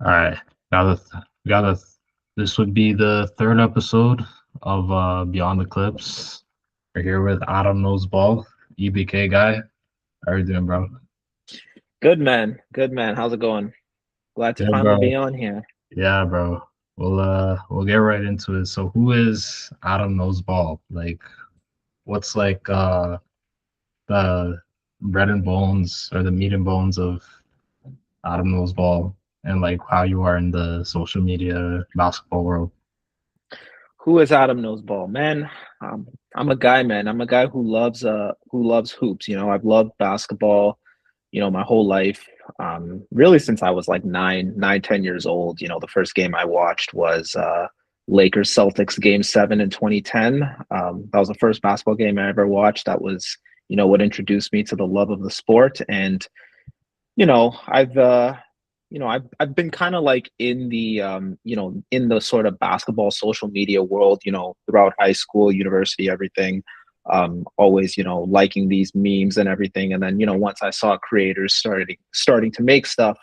All right, got a. This would be the third episode of Beyond the Clips. We're here with Adam Knows Ball, EBK guy. How are you doing, bro? Good man. Good man. How's it going? Glad to Good, finally bro. be on here. Yeah, bro. We'll get right into it. So, who is Adam Knows Ball? Like, what's like the bread and bones or the meat and bones of Adam Knows Ball, and like how you are in the social media basketball world? Who is Adam Knows Ball? Man, I'm a guy, man. I'm a guy who loves hoops. I've loved basketball, my whole life. Really since I was like 10 years old. The first game I watched was Lakers Celtics game 7 in 2010. That was the first basketball game I ever watched. That was, what introduced me to the love of the sport. And I've I've been kind of like in the in the sort of basketball social media world, throughout high school, university, everything. Always, liking these memes and everything. And then, once I saw creators starting to make stuff,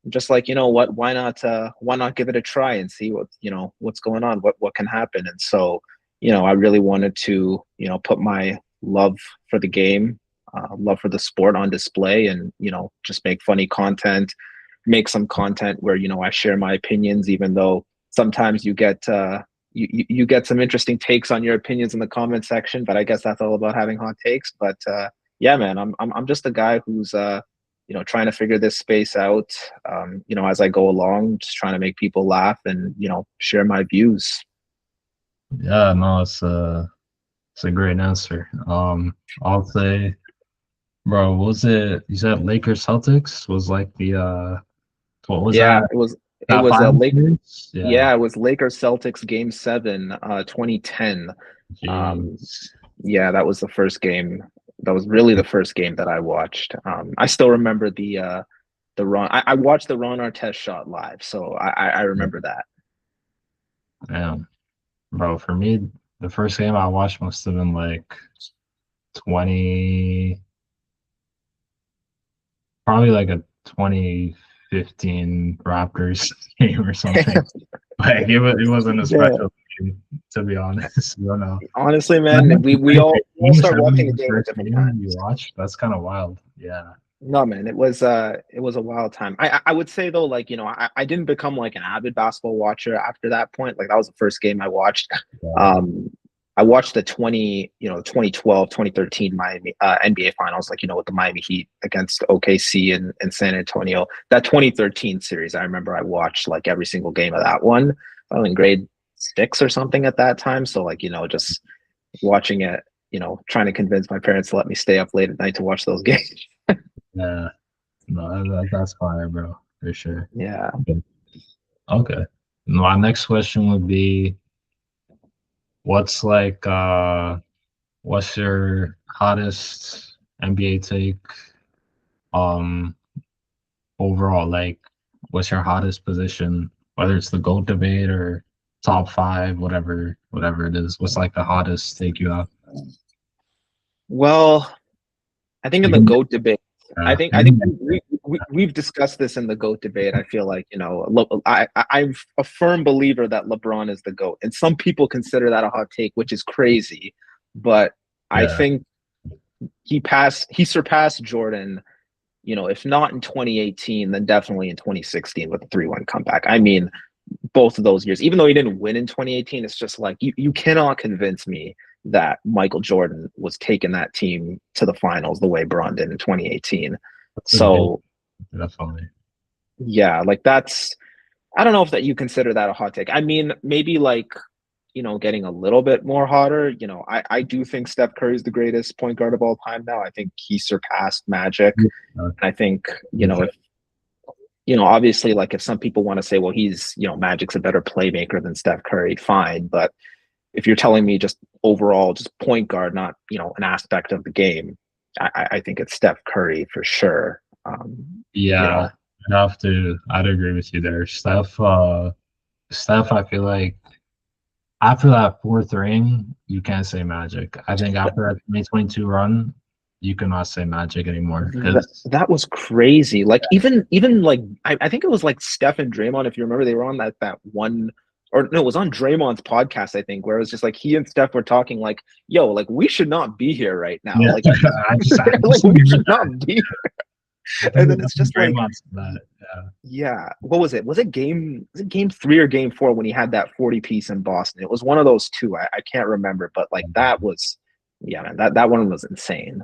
I'm just like, what, why not give it a try and see what's going on, what can happen. And so, I really wanted to, put my love for the game, love for the sport on display, and just make funny content, make some content where I share my opinions, even though sometimes you get you get some interesting takes on your opinions in the comment section. But I guess that's all about having hot takes. But yeah, man, I'm just a guy who's trying to figure this space out, as I go along, just trying to make people laugh and share my views. Yeah, no, it's a great answer. I'll say, bro, was it you said Lakers Celtics was like the what was Yeah, that? it That was a final Lake. series? Yeah. Yeah, it was Lakers Celtics game 7, 2010. Um, Jeez. yeah, that was the first game. That was really the first game that I watched. I still remember the Ron. I watched the Ron Artest shot live, so I remember that. Damn. Bro, for me, the first game I watched must have been like 20, probably like a 2015 Raptors game or something. Like it wasn't a Yeah, special game, to be honest. I don't know. honestly, That man, we all start that was watching the the game at first different game you times. watched. That's kind of wild. Yeah. No, man, it was a wild time. I would say though, like, I didn't become like an avid basketball watcher after that point. Like that was the first game I watched. Yeah. Um I watched the 2012, 2013 Miami NBA finals, like, with the Miami Heat against OKC and San Antonio. That 2013 series, I remember I watched like every single game of that one. I was in grade 6 or something at that time. So like, just watching it, trying to convince my parents to let me stay up late at night to watch those games. Yeah. No, that's fire, bro, for sure. Yeah. Okay. Okay. My next question would be, what's like what's your hottest NBA take um overall? Like what's your hottest position, whether it's the GOAT debate or top five, whatever it is. What's like the hottest take you have? Well, I think in You the can, GOAT debate, I think we've discussed this in the GOAT debate. I feel like, I'm a firm believer that LeBron is the GOAT. And some people consider that a hot take, which is crazy. But I yeah. think he surpassed Jordan, if not in 2018, then definitely in 2016 with the 3-1 comeback. I mean, both of those years, even though he didn't win in 2018, it's just like you cannot convince me that Michael Jordan was taking that team to the finals the way Braun did in 2018. That's a good, So definitely. yeah, like that's, I don't know if that you consider that a hot take. I mean, maybe like, getting a little bit more hotter. I do think Steph Curry is the greatest point guard of all time now. I think he surpassed Magic. Uh, And I think, for sure. if obviously, like if some people want to say, well, he's, Magic's a better playmaker than Steph Curry, fine. But if you're telling me just overall, just point guard, not, an aspect of the game, I think it's Steph Curry for sure. You Yeah, know, I'd agree with you there. Steph, I feel like after that fourth ring, you can't say Magic. I think after that 2022 run, you cannot say Magic anymore That, because that was crazy. Like even like I think it was like Steph and Draymond, if you remember, they were on that one, or no, it was on Draymond's podcast, I think, where it was just like he and Steph were talking like, yo, like we should not be here right now. yeah, Like I like just we remember should that. not be. I And think then it's just like, Draymond said that. Yeah, yeah, what was it? Was it game 3 or game 4 when he had that 40 piece in Boston? It was one of those two. I can't remember, but like that was, yeah, man, that one was insane.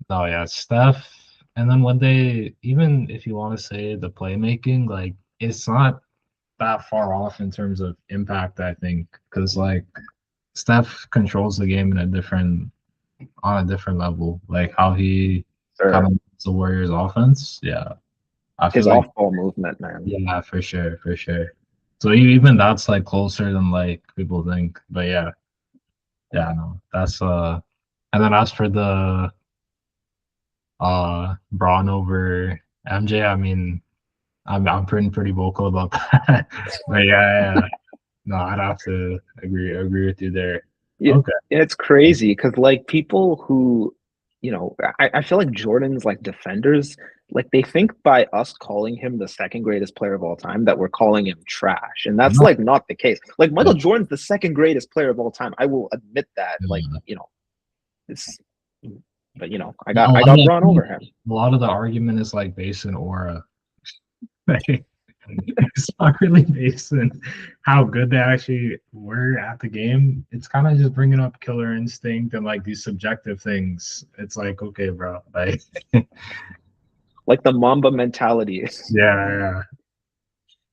no, yeah, Steph. And then when they, even if you want to say the playmaking, like it's not that far off in terms of impact, I think, because like Steph controls the game in a different on a different level. Like how he kind Or of moves the Warriors offense. Yeah. I feel his like off ball movement, man. yeah, for sure, for sure. So even that's like closer than like people think. But yeah, yeah, no. That's and then as for the Braun over MJ, I mean I'm pretty vocal about that. But yeah, yeah. No, I'd have to agree with you there. Yeah, Okay. it's crazy because like people who, I feel like Jordan's like defenders, like they think by us calling him the second greatest player of all time that we're calling him trash. And that's No, like not the case. Like yeah, Michael Jordan's the second greatest player of all time. I will admit that. Like, yeah. it's but I No, got I got Braun over him. a lot of the argument is like based in aura. Like, it's not really based in how good they actually were at the game. It's kind of just bringing up killer instinct and like these subjective things. It's like, okay, bro, like, Like the Mamba mentality. It's yeah,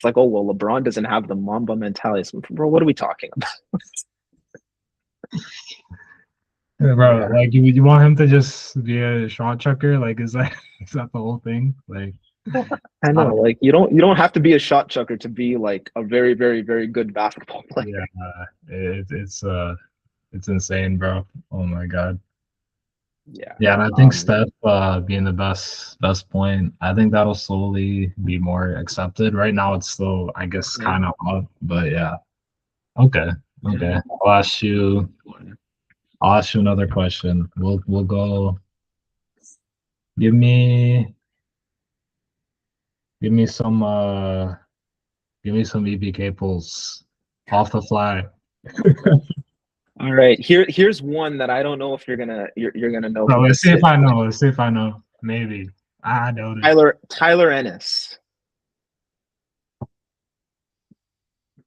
like, oh well, LeBron doesn't have the Mamba mentality. So, bro, what are we talking about? yeah, bro. Yeah. Like, you want him to just be a shot chucker? Like, is that the whole thing? Like, I I know, don't. like you don't have to be a shot chucker to be like a very, very, very good basketball player. Yeah, it's insane, bro. Oh my god. Yeah. Yeah, and I think Steph being the best point, I think that'll slowly be more accepted. Right now, it's still, I guess, Yeah. kind of up, but yeah. Okay, okay. I'll ask you another question. We'll go. Give me give me some give me some EBK pulls off the fly. All right. Here's one that I don't know if you're gonna know So who let's this see if is. I know. Let's see if I know. Maybe I know it. Tyler Ennis.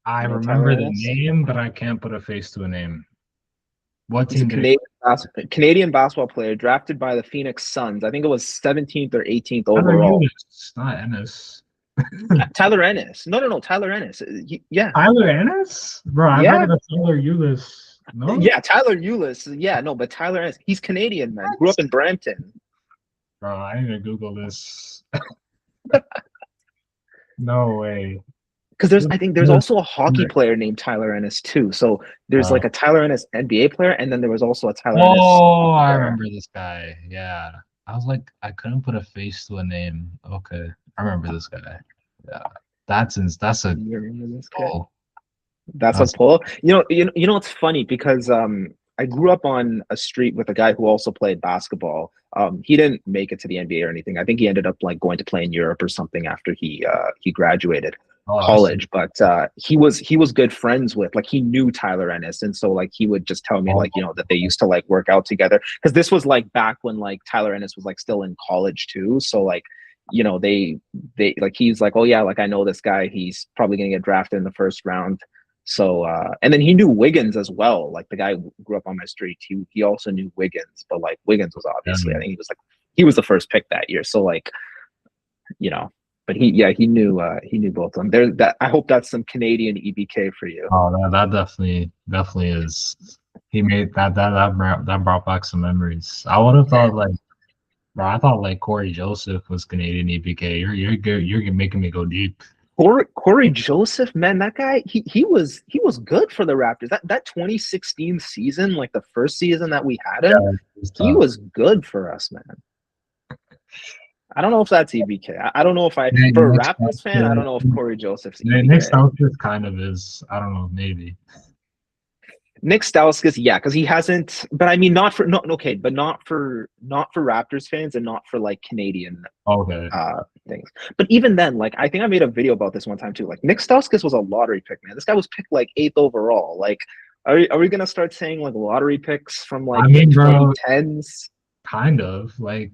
I You know remember Tyler the Ennis? name, but I can't put a face to a name. What He's a team did he? Canadian basketball player drafted by the Phoenix Suns. I think it was 17th or 18th Tyler overall. Ulis, not Ennis. Tyler Ennis. No, Tyler Ennis. Yeah. Tyler Ennis? Bro, I've heard Yeah. of the Tyler Ulis. No? Yeah, Tyler Ulis. Yeah, no, but Tyler Ennis. He's Canadian, man. Grew up in Brampton. Bro, I need to Google this. No way. Because I think there's Yes. also a hockey player named Tyler Ennis too. So there's Uh, like a Tyler Ennis NBA player, and then there was also a Tyler Ennis oh, hockey I player. remember this guy. Yeah. I was like, I couldn't put a face to a name. Okay. I remember this guy. Yeah. That's a You remember this guy? goal. That's a That's pull. It's funny because I grew up on a street with a guy who also played basketball. He didn't make it to the NBA or anything. I think he ended up like going to play in Europe or something after he graduated oh, that's college. But he was good friends with, like, he knew Tyler Ennis, and so like he would just tell me oh, like that they used to like work out together, because this was like back when like Tyler Ennis was like still in college too. So like they like, he's like, oh yeah, like I know this guy. He's probably gonna get drafted in the first round. So and then he knew Wiggins as well. Like the guy who grew up on my street, he also knew Wiggins, but like Wiggins was obviously, I think he was the first pick that year. So like, you know, but he knew both of them. There, that I hope that's some Canadian EBK for you. oh, that definitely is. He made that brought back some memories. I would have thought like, bro, I thought like Corey Joseph was Canadian EBK. You're good. You're making me go deep. Corey Joseph, man, that guy, he was good for the Raptors. That 2016 season, like the first season that we had him, he was good for us, man. I don't know if that's EBK. I don't know if for a Raptors fan, I don't know if Corey Joseph's EBK. Nick Southworth kind of is. I don't know, maybe. Nick Stauskas, yeah, because he hasn't. But I mean, not for not okay, but not for Raptors fans and not for like Canadian Okay. things. But even then, like I think I made a video about this one time too. Like Nick Stauskas was a lottery pick, man. This guy was picked like eighth overall. Like, are we gonna start saying like lottery picks from like I the mean, bro, 2010s? kind of like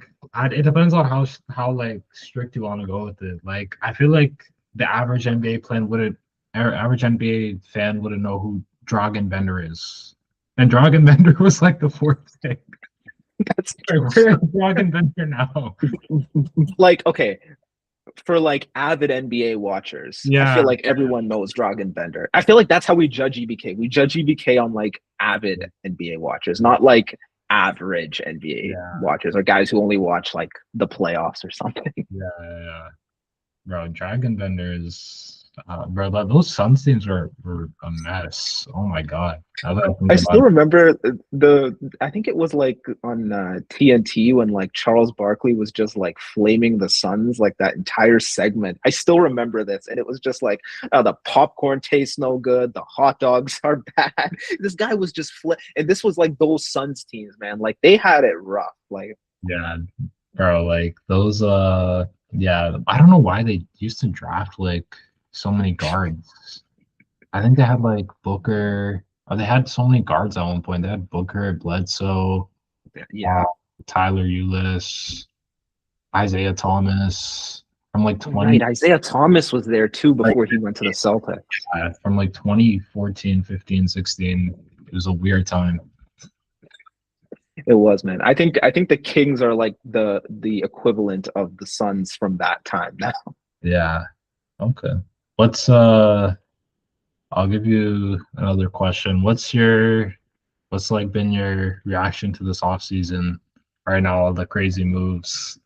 it depends on how like strict you want to go with it. Like I feel like the average NBA plan wouldn't, average NBA fan wouldn't know who Dragan Bender is, and Dragan Bender was like the fourth pick. That's Like, where is Dragan Bender now? like okay. For like avid NBA watchers, I Yeah, feel like everyone knows Dragan Bender. I feel like that's how we judge EBK. We judge EBK on like avid NBA watchers, not like average NBA yeah, watchers or guys who only watch like the playoffs or something. yeah. Bro, Dragon Bender is bro. Those Suns teams were a mess. Oh my god. Now that I think I about still it, remember I think it was like on TNT when like Charles Barkley was just like flaming the Suns like that entire segment. I still remember this, and it was just like, oh, the popcorn tastes no good, the hot dogs are bad. This guy was just and this was like those Suns teams, man. Like they had it rough. Like yeah, bro. Like those yeah. I don't know why they used to draft like so many guards. I think they had like Booker. Or they had so many guards at one point. They had Booker, Bledsoe, uh, yeah, Tyler Ulis, Isaiah Thomas from like right. 20 Isaiah Thomas was there too like before he went to the Celtics. from like 2014, 15, 16. It was a weird time. It was, man. I think the Kings are like the equivalent of the Suns from that time now. Yeah. Okay. What's I'll give you another question. What's like been your reaction to this off season right now, all the crazy moves?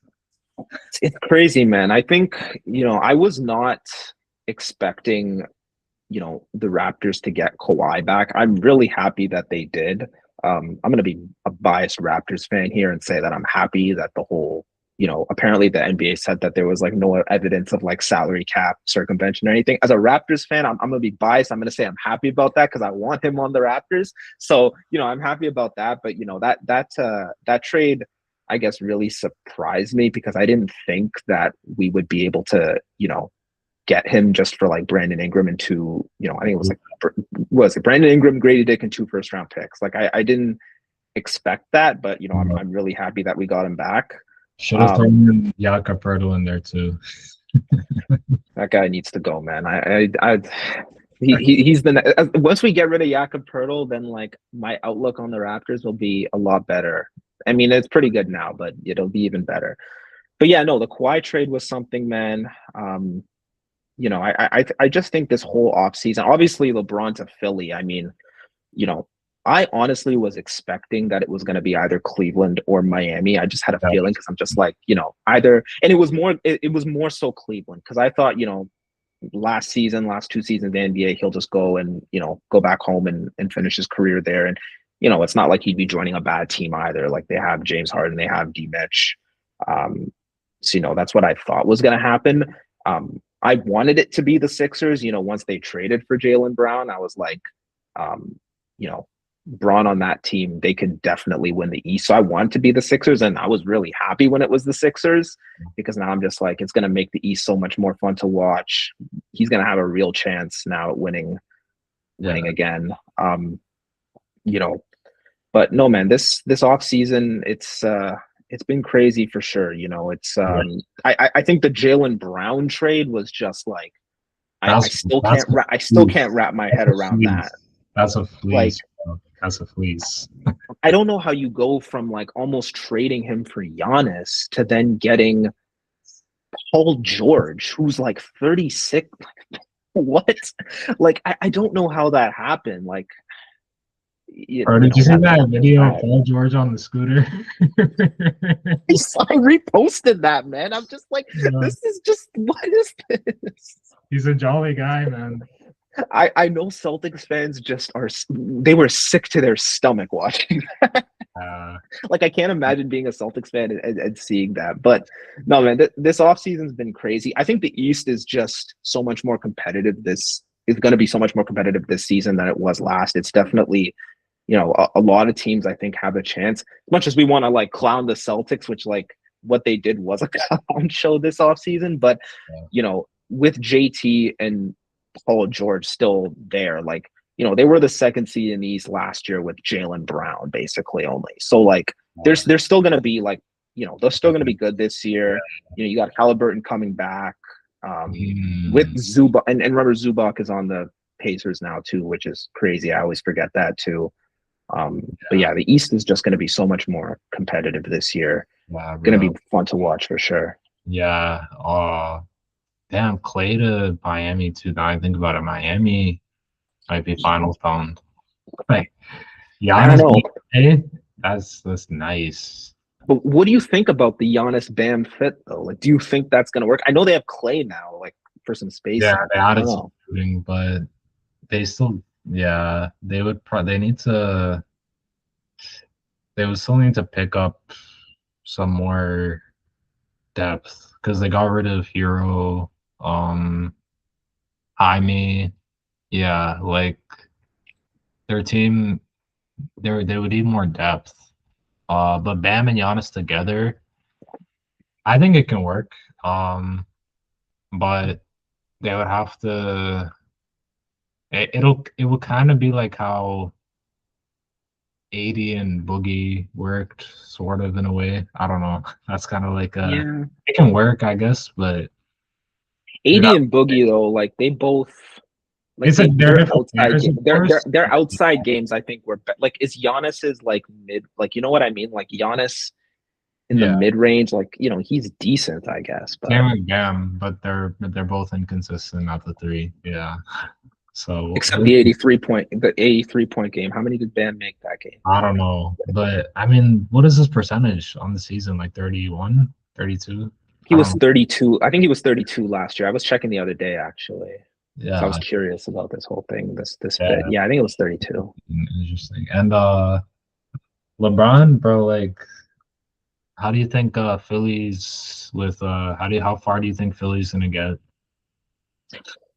It's crazy, man. I think, I was not expecting, the Raptors to get Kawhi back. I'm really happy that they did. I'm going to be a biased Raptors fan here and say that I'm happy that the whole, apparently the NBA said that there was like no evidence of like salary cap circumvention or anything. As a Raptors fan, I'm going to be biased. I'm going to say I'm happy about that because I want him on the Raptors. So, I'm happy about that. But, that trade, I guess, really surprised me because I didn't think that we would be able to, get him just for like Brandon Ingram and two, I think it was like, was it Brandon Ingram, Grady Dick, and 2 first-round picks. Like I didn't expect that, but I'm really happy that we got him back. Should have thrown in Jakob Poeltl in there too. That guy needs to go, man. He's the once we get rid of Jakob Poeltl, then like my outlook on the Raptors will be a lot better. I mean, it's pretty good now, but it'll be even better. But yeah, no, the Kawhi trade was something, man. I just think this whole offseason, obviously LeBron to Philly. I mean, you know, I honestly was expecting that it was going to be either Cleveland or Miami. I just had a feeling because I'm just like, either, and it was more so Cleveland because I thought, last season, last 2 seasons in the NBA, he'll just go and, go back home and finish his career there. And, it's not like he'd be joining a bad team either. Like they have James Harden, they have D Mitch. So, that's what I thought was going to happen. I wanted it to be the Sixers, once they traded for Jaylen Brown. I was like, Braun on that team, they could definitely win the East. So I wanted to be the Sixers, and I was really happy when it was the Sixers because now I'm just like, it's going to make the East so much more fun to watch. He's going to have a real chance now at winning again. But no, man, this off season, it's been crazy for sure. I think the Jaylen Brown trade was just like, I still can't wrap my head around that. That's a Like, fleece. That's a fleece. I don't know how you go from like almost trading him for Giannis to then getting Paul George, who's like 36. What? Like, I don't know how that happened. Like, Or did you see that video of Paul George on the scooter? I reposted that, man. I'm just like, This is just, what is this? He's a jolly guy, man. I know Celtics fans they were sick to their stomach watching that. Like I can't imagine being a Celtics fan and seeing that. But no, man, this offseason's been crazy. I think the East is just so much more competitive is going to be so much more competitive this season than it was last. It's definitely, a lot of teams I think have a chance. As much as we want to like clown the Celtics, which like what they did was a clown show this offseason, but Yeah. With JT and Paul George still there, like, they were the second seed in the East last year with Jaylen Brown basically only. So like they're still gonna be like, they're still gonna be good this year. You got Halliburton coming back. With Mm, Zubac, and remember Zubac is on the Pacers now too, which is crazy. I always forget that too. But yeah, the East is just going to be so much more competitive this year. wow, Going to bro. be fun to watch for sure. Yeah. Damn, Clay to Miami too. Now I think about it, Miami might be finals bound. Like I don't Giannis, know, Clay, that's nice. but what do you think about the Giannis Bam fit though? Like, do you think that's going to work? I know they have Clay now, like for some Yeah, spacing, they but I added don't some know. shooting, but they still, yeah, they need to, they would still need to pick up some more depth because they got rid of Hero, Jaime. Yeah, like their team, they would need more depth. But Bam and Giannis together, I think it can work. But they would have to. It will kind of be like how AD and Boogie worked, sort of in a way. I don't know. That's kind of like Yeah, it can work, I guess, but you'd AD have, and Boogie though, like they both like it's like they're their different outside players, game, of course. their outside games I think were like is Giannis's like mid, like you know what I mean, like Giannis in the Yeah, mid range, like he's decent I guess, but same with Bam, but they're both inconsistent at the three. Yeah, so except the 83 point game. How many did Bam make that game? I don't know, but I mean, what is his percentage on the season? Like 31, 32? He I was don't know. 32. I think he was 32 last year. I was checking the other day actually. So I was Yeah, curious about this whole thing, this fit. yeah, Yeah, I think it was 32. interesting. And LeBron, bro, like, how do you think Phillies with how far do you think Philly's gonna get?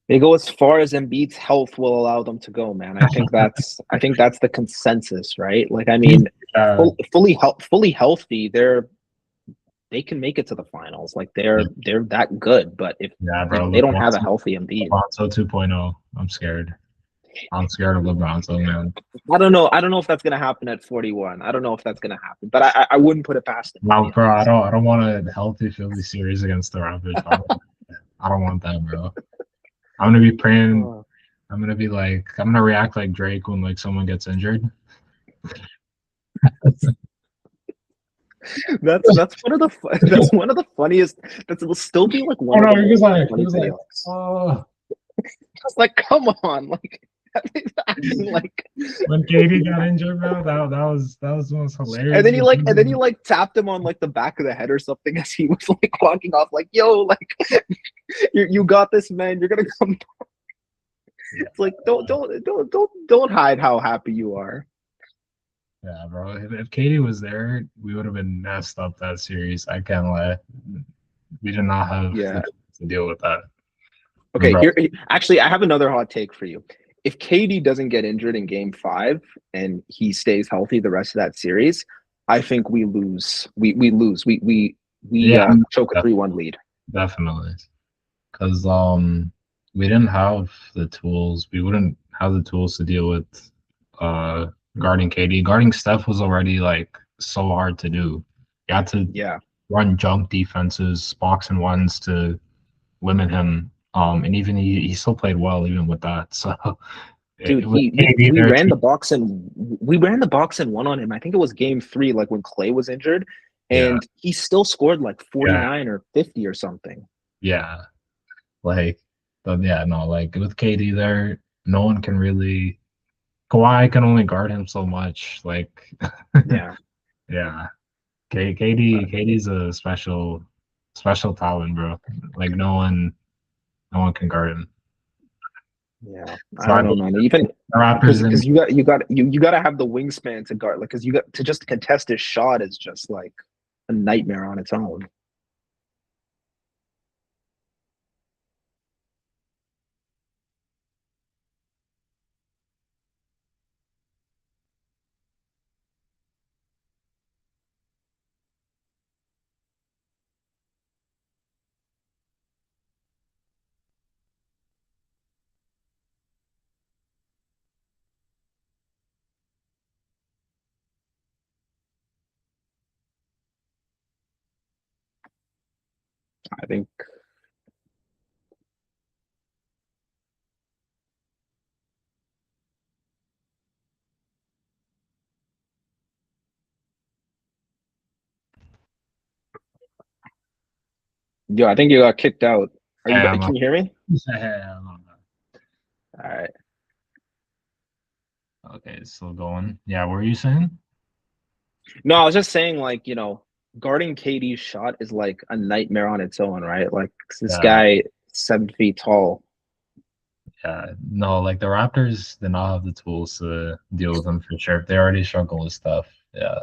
They go as far as Embiid's health will allow them to go, man. I think that's the consensus, right? Like, I He's mean, uh, fully healthy, they can make it to the finals. Like they're that good. But if yeah, bro, they don't have a healthy Embiid, LeBronzo 2.0. I'm scared. I'm scared of LeBronzo, man. I don't know. I don't know if that's gonna happen at 41. I don't know if that's gonna happen, but I wouldn't put it past him to Now, be bro, honest. I don't want a healthy Philly series against the Raptors. I don't want that, bro. I'm gonna be praying. Oh. I'm gonna react like Drake when like someone gets injured. That's one of the funniest. That will still be like Oh one of no, the most he funny was like, videos. oh, Just like, come on, like he's acting like, when Katie got injured, bro, that was the most and hilarious. then he like tapped him on like the back of the head or something as he was like walking off, like, yo, like you got this, man. You're gonna come. It's like don't hide how happy you are. Yeah, bro. If Katie was there, we would have been messed up that series. I can't lie. We did not have the Yeah. tools to deal with that. But Okay. bro, Here, actually, I have another hot take for you. If KD doesn't get injured in Game 5 and he stays healthy the rest of that series, I think we lose. We lose. We yeah, choke a def- 3-1 lead. definitely. Because we didn't have the tools. We wouldn't have the tools to deal with uh guarding KD. Guarding Steph was already like so hard to do. You had to Yeah. run junk defenses, box and ones to limit him. And even he still played well even with that. So Dude, with KD we there, ran the box and we ran the box and one on him. I think it was Game 3, like when Clay was injured, yeah, and he still scored like yeah, 49 or 50 or something. yeah. Like, but yeah, no, like with KD there, no one can really. Kawhi can only guard him so much. Like, Yeah. yeah, But KD's a special talent, bro. Like no one can guard him. yeah, I So I don't know, believe man. Even the Raptors because and you got to have the wingspan to guard, like, because you got to just contest his shot is just like a nightmare on its own. I think I think you got kicked out. Are you Yeah, can you hear me? yeah, All right. okay, still going. Yeah, what were you saying? No, I was just saying, like, guarding KD's shot is like a nightmare on its own, right? Like this Yeah, guy 7 feet tall. yeah. No, like the Raptors did not have the tools to deal with them for sure. They already struggle with stuff. Yeah.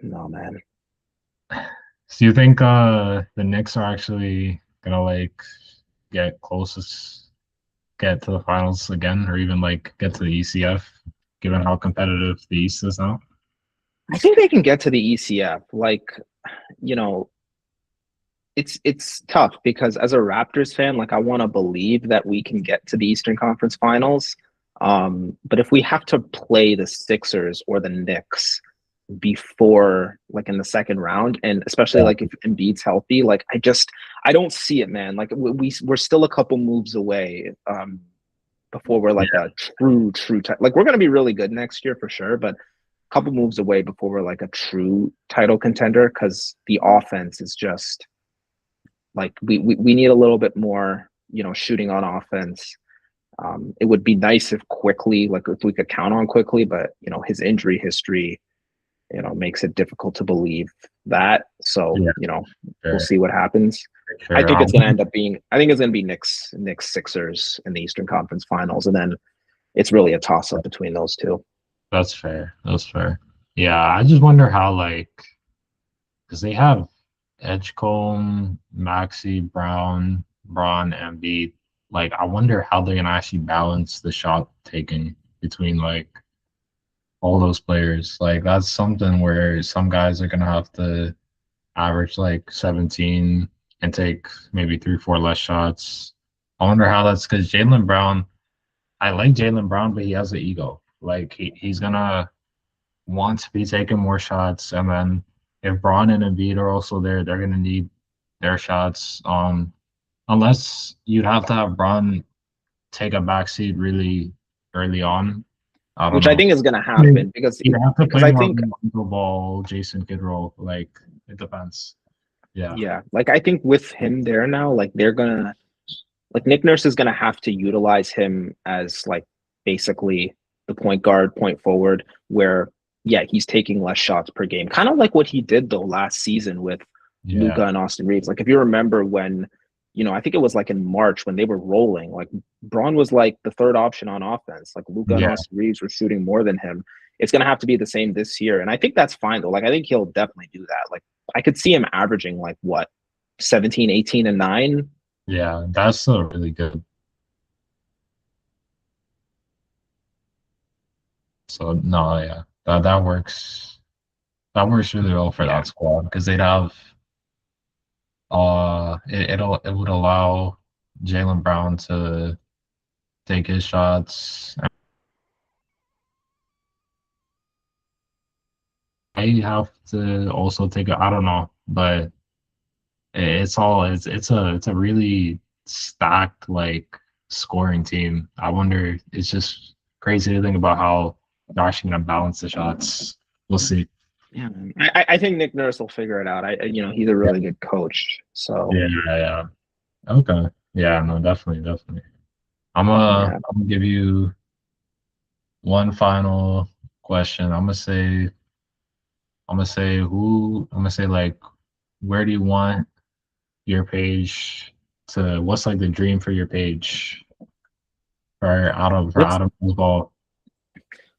No, man. So you think the Knicks are actually gonna like get closest, get to the finals again, or even like get to the ECF, given how competitive the East is now? I think they can get to the ECF. Like, you know, it's tough because as a Raptors fan, like I want to believe that we can get to the Eastern Conference Finals. But if we have to play the Sixers or the Knicks before like in the second round, and especially Yeah. like if Embiid's healthy, like I don't see it, man. Like we're still a couple moves away before we're like a true like we're gonna be really good next year for sure, but a couple moves away before we're like a true title contender because the offense is just like we need a little bit more, shooting on offense. It would be nice if quickly, like if we could count on quickly, but his injury history, makes it difficult to believe that. So, Yeah, we'll sure, see what happens. sure. I think it's gonna be Knicks Sixers in the Eastern Conference Finals, and then it's really a toss up between those two. That's fair. That's fair. Yeah, I just wonder how like because they have Edgecombe, Maxi, Brown, Braun, Embiid. Like, I wonder how they're gonna actually balance the shot taking between like all those players. Like, that's something where some guys are gonna have to average like 17 and take maybe three, four less shots. I wonder how that's because Jalen Brown. I like Jalen Brown, but he has an ego. Like he's gonna want to be taking more shots. And then if Braun and Embiid are also there, they're gonna need their shots. Unless you'd have to have Braun take a backseat really early on. I don't Which I know. think is going to happen because You have to play I more of think, a Lonzo Ball, Jason Kidd role. Like it depends. Yeah. yeah, like I think with him there now, like they're gonna, like Nick Nurse is gonna have to utilize him as like basically the point guard, point forward, where yeah, he's taking less shots per game, kind of like what he did though last season with Yeah. Luka and Austin Reeves. Like if you remember when, I think it was like in March when they were rolling, like Braun was like the third option on offense. Like Luka and Yeah. Austin Reeves were shooting more than him. It's gonna have to be the same this year, and I think that's fine though. Like I think he'll definitely do that. Like I could see him averaging like what 17, 18, and 9. Yeah. That's still really good. So no, yeah. That works. That works really well for Yeah. that squad because they'd have it would allow Jalen Brown to take his shots. I have to also take I don't know, but it's a really stacked like scoring team. I wonder it's just crazy to think about how they're actually gonna balance the shots. We'll see. Yeah, I think Nick Nurse will figure it out. He's a really good coach. So Yeah, yeah. Okay. Yeah, no, definitely, definitely. yeah, I'm gonna give you one final question. I'm gonna say like where do you want your page to what's like the dream for your page for what's Adam Ball?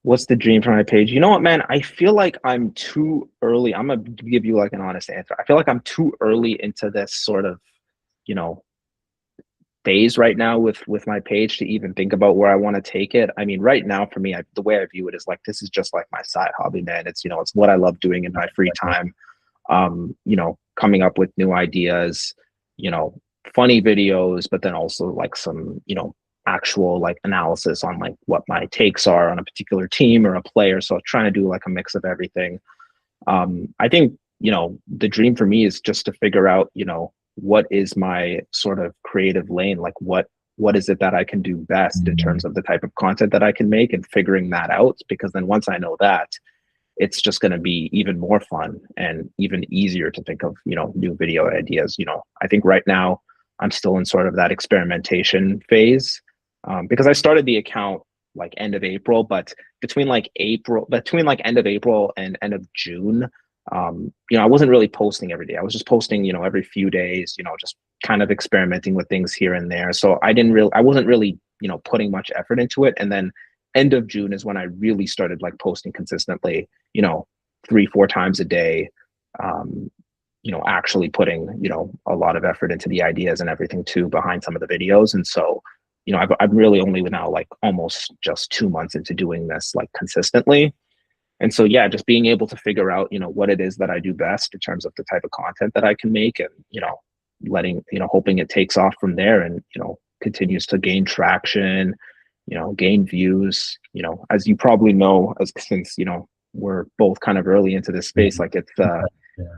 what's the dream for my page? You know what, man? I feel like I'm too early. I'm gonna give you like an honest answer. I feel like I'm too early into this sort of, you know, phase right now with my page to even think about where I want to take it. I mean, right now for me, the way I view it is like this is just like my side hobby, man. It's what I love doing in my free time. Coming up with new ideas, you know, funny videos, but then also like some, actual like analysis on like what my takes are on a particular team or a player. So trying to do like a mix of everything. I think, the dream for me is just to figure out, what is my sort of creative lane, like what is it that I can do best in Mm, terms of the type of content that I can make, and figuring that out, because then once I know that, it's just going to be even more fun and even easier to think of, new video ideas. I think right now I'm still in sort of that experimentation phase, because I started the account like end of April, but between like end of April and end of June, I wasn't really posting every day. I was just posting, every few days, just kind of experimenting with things here and there. So I wasn't really, putting much effort into it. And then end of June is when I really started like posting consistently, 3, 4 times a day. Um, actually putting, a lot of effort into the ideas and everything too behind some of the videos. And so, I'm really only now like almost just 2 months into doing this like consistently. And so, yeah, just being able to figure out, what it is that I do best in terms of the type of content that I can make, and, hoping it takes off from there, and, continues to gain traction, gain views, as you probably know, as since, we're both kind of early into this yeah, space, like yeah,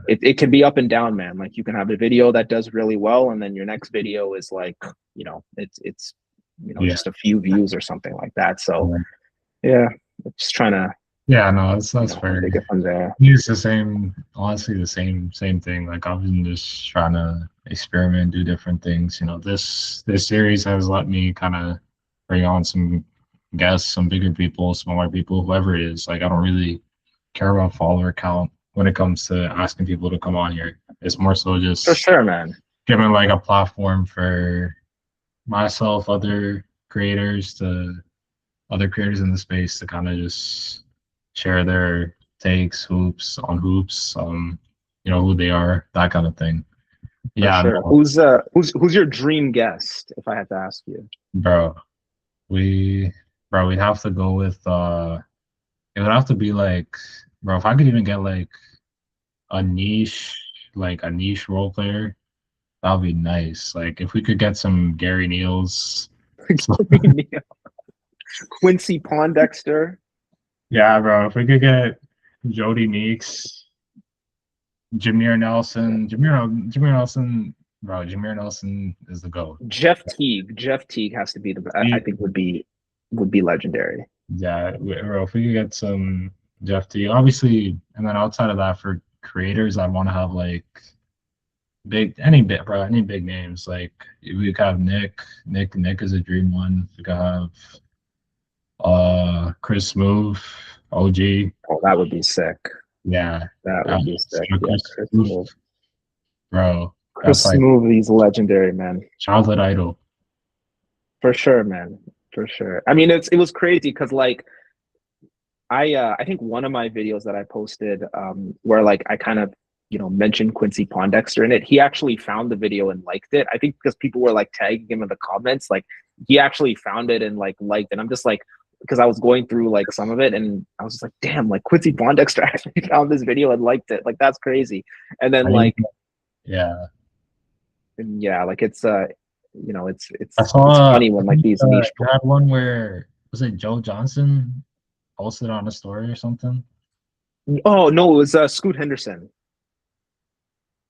it can be up and down, man. Like you can have a video that does really well, and then your next video is like, it's yeah. just a few views or something like that. So Yeah. yeah, just trying to, Yeah, no, that's fair. take it from there. It's the same, honestly, the same thing. Like I've been just trying to experiment, do different things. This series has let me kind of bring on some guests, some bigger people, smaller people, whoever it is. Like I don't really care about follower count when it comes to asking people to come on here. It's more so For just sure, man. giving like a platform for myself, other creators in the space to kind of just share their takes, hoops, who they are, that kind of thing. For Yeah, sure. no, Who's your dream guest, if I had to ask you? bro, we, we'd have to go with, it would have to be like, bro, if I could even get a niche, a niche role player, that would be nice. Like if we could get some Gary Neals. So, Quincy Pondexter. yeah, bro, if we could get Jody Meeks, Jameer Nelson, bro. Jameer Nelson is the GOAT. Jeff Teague. Jeff Teague has to be I He, think would be legendary. yeah, bro. If we could get some Jeff T, obviously, and then outside of that, for creators, I want to have like any big names. Like we could have Nick is a dream one. We could have Chris Move, OG, Oh, that would be sick. yeah, That would be sick. so Yeah, Chris Chris Move, Smoove. bro. That's Chris like Smoove, he's legendary, man. childhood idol. For sure, man. For sure. I mean, it was crazy because like I think one of my videos that I posted, where like I kind of, mentioned Quincy Pondexter in it, he actually found the video and liked it. I think because people were like tagging him in the comments, like he actually found it and like liked it. I'm just like, because I was going through like some of it, and I was just like, damn, like Quincy Pondexter actually found this video and liked it. Like that's crazy. And then I didn't, like, yeah. and yeah, like it's I it's saw, funny when like these niche. you had one where, was it Joe Johnson posted on a story or something? Oh no, it was Scoot Henderson.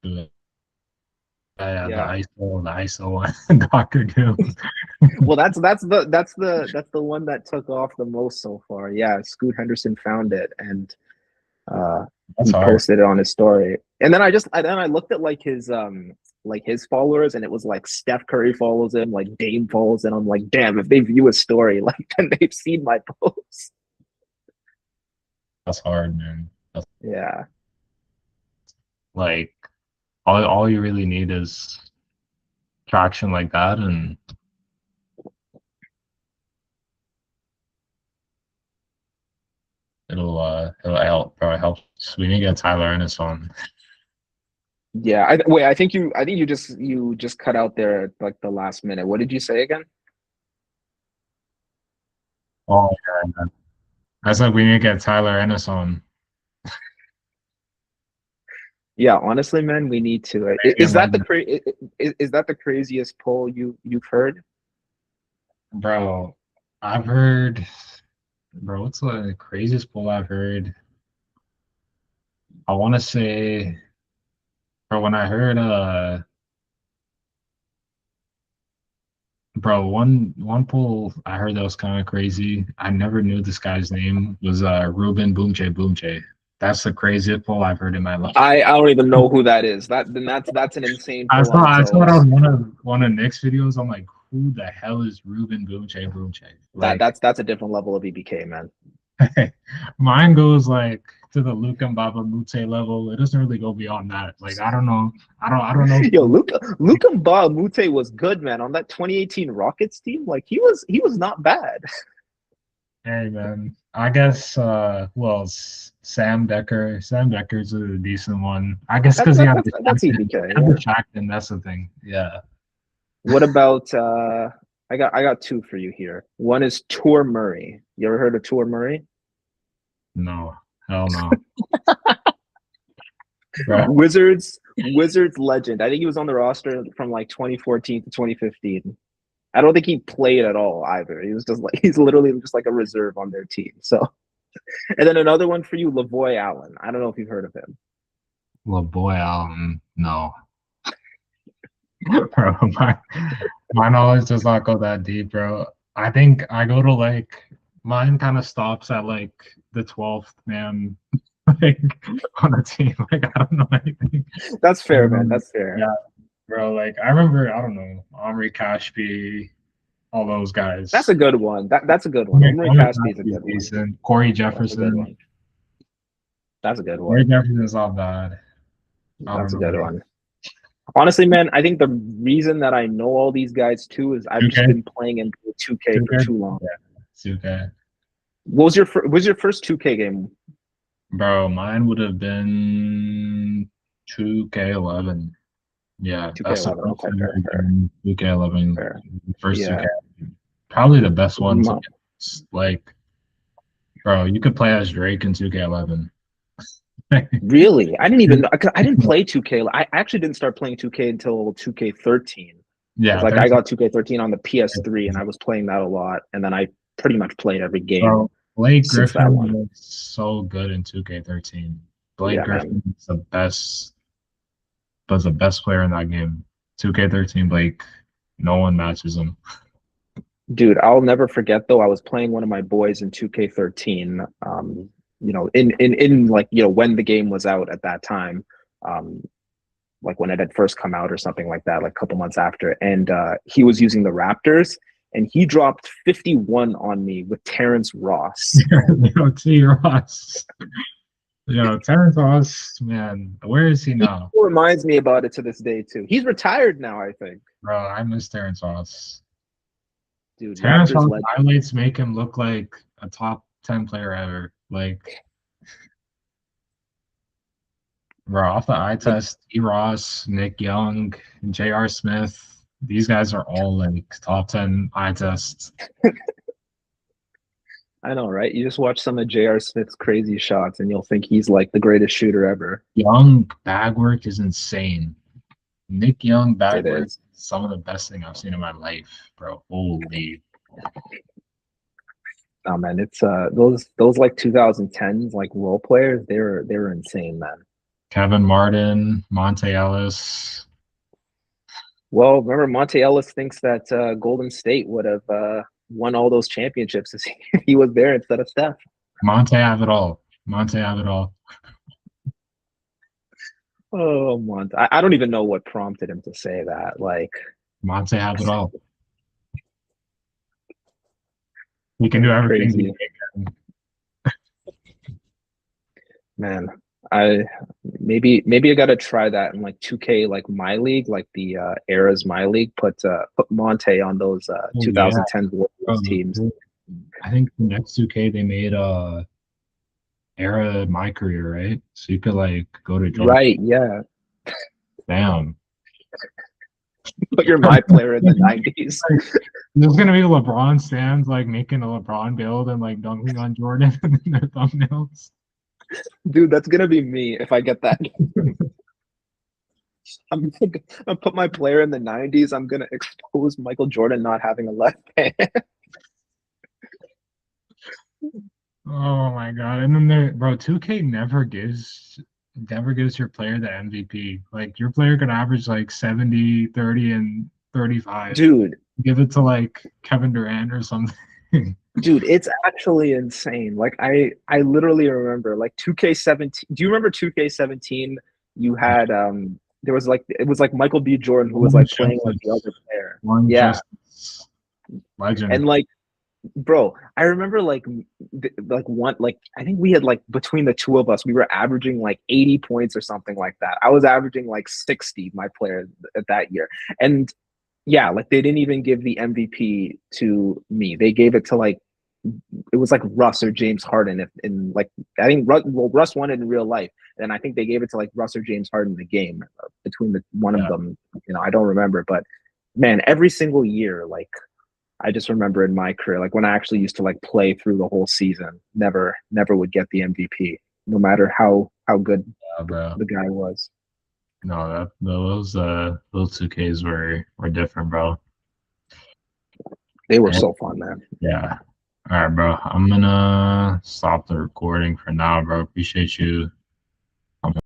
Yeah, yeah, Yeah. the ISO one, Doctor Doom. Well, that's the one that took off the most so far. Yeah, Scoot Henderson found it, and uh That's he hard. posted it on his story. And then I looked at like his followers, and it was like Steph Curry follows him, like Dame follows him. I'm like, damn, if they view a story, like then they've seen my post. That's hard, man. That's Yeah. like all you really need is traction like that, and it'll help. Probably help. We need to get Tyler Ennis on. Yeah. Wait, I think you just cut out there at like the last minute. What did you say again? Oh, yeah, man. That's like we need to get Tyler Ennis on. Yeah, honestly, man, we need to. Canadian Is that the legend. cra- is that the craziest poll you've heard? Bro, I've heard, bro, what's the craziest poll I've heard? I want to say, bro, when I heard Bro, one poll I heard that was kind of crazy. I never knew this guy's name was Ruben Boomche Boomche. That's the craziest poll I've heard in my life. I don't even know who that is. That's an insane I pull on saw its I saw it own. on one of Nick's videos. I'm like, who the hell is Ruben Boomche Boomche? That Like, that's a different level of EBK, man. mine goes like to the Luka Baba Mute level. It doesn't really go beyond that. Like, I don't know. I don't know. Yo, Luka Mute was good, man, on that 2018 Rockets team. Like he was not bad. Hey man, I guess who else? Sam Becker. Sam Becker's a decent one. I guess That, because he that had that's the that's Shackton. EBK, Had the yeah. Shackton, that's the thing. Yeah. What about I got two for you here. One is Tour Murray. You ever heard of Tour Murray? No. Hell no. Bro. Wizards legend. I think he was on the roster from like 2014 to 2015. I don't think he played at all either. He was just like he's literally just like a reserve on their team. So, and then another one for you, Lavoy Allen. I don't know if you've heard of him. Well, boy, no. Bro, my knowledge does not go that deep, bro. I think I go to like mine kind of stops at like the 12th man like on a team. Like I don't know anything. That's fair, man. Um, That's fair. yeah, bro. Like I remember, I don't know, Omri Kashpi, all those That's guys. a good one. That's a good one. Omri Omri Caspi is a Kashpi's good one. decent. Corey That's a good Jefferson. one. That's a good Corey one. Jefferson's not bad. I That's don't a know, good bro. one. Honestly, man, I think the reason that I know all these guys too is I've just 2K, been playing in 2K for 2K, too long. yeah, 2K. What was your first 2K game? Bro, mine would have been 2K11. Yeah, that's the 2K11. first Okay, ever fair, fair, game. 2K11, fair. first Yeah. 2K. Probably the best one to My, get. Like, bro, you could play as Drake in 2K11. really, I didn't play 2K. I actually didn't start playing 2K until 2K13. Because Yeah, like I 13. got 2K13 on the PS3 and I was playing that a lot, and then I pretty much played every game Bro, Blake since that Griffin one. was so good in 2K13. Blake Yeah, man. Griffin was the best player in that game. 2K13, Blake, no one matches him. Dude, I'll never forget though. I was playing one of my boys in 2K13. In like when the game was out at that time, um, like when it had first come out or something like that, like a couple months after. And he was using the Raptors, and he dropped 51 on me with Terrence Ross. T. Ross. Terrence Ross, man, where is he He now? still reminds me about it to this day too. He's retired now, I think. Bro, I miss Terrence Ross. Dude, Terrence Raptors Ross legend. highlights make him look like a top 10 player ever. Like, bro, off the eye Like, test, T. Ross, Nick Young, J.R. Smith, these guys are all like top 10 eye tests. I know, right? You just watch some of J.R. Smith's crazy shots, and you'll think he's like the greatest shooter ever. Young bag work is insane. Nick Young bag It work is is. some of the best thing I've seen in my life, bro. Holy. Oh man, it's those like 2010s like role players. They were insane, man. Kevin Martin, Monte Ellis. Well, remember Monte Ellis thinks that Golden State would have won all those championships if he was there instead of Steph. Monte have it all. Monte have it all. Oh, Monte! I don't even know what prompted him to say that. Like, Monte have it all. He can do everything. crazy, man. I maybe I gotta try that in like 2K, like my league, like the eras my league. Put Monte on those Oh, yeah. 2010 Warriors teams. I think the next 2K they made era my career, right? So you could like go to Jordan. Right? Yeah. Damn. Put your my player in the 90s. There's gonna be LeBron stands like making a LeBron build and like dunking on Jordan in their thumbnails. Dude, that's gonna be me if I get that. I'm gonna put my player in the 90s. I'm gonna expose Michael Jordan not having a left hand. Oh my god. And then bro, 2K never gives your player the MVP. Like your player could average like 70, 30, and 35. Dude, give it to like Kevin Durant or something. Dude, it's actually insane. Like I literally remember like 2K17. Do you remember 2K17? You had there was like it was like Michael B. Jordan who was One like playing like the justice, other player. one Yeah. justice, legend. And like bro, I remember like like one like I think we had like between the two of us, we were averaging like 80 points or something like that. I was averaging like 60, my player at that year. And yeah, like they didn't even give the MVP to me. They gave it to like it was like Russ or James Harden. If in like I think Russ won it in real life, and I think they gave it to like Russ or James Harden in the game between the one of Yeah, them. You know, I don't remember, but man, every single year, like I just remember in my career, like when I actually used to like play through the whole season, never would get the MVP, no matter how good yeah, bro. the guy was. No, those 2Ks were different, bro. They were And, so fun, man. yeah. All right, bro. I'm gonna stop the recording for now, bro. Appreciate you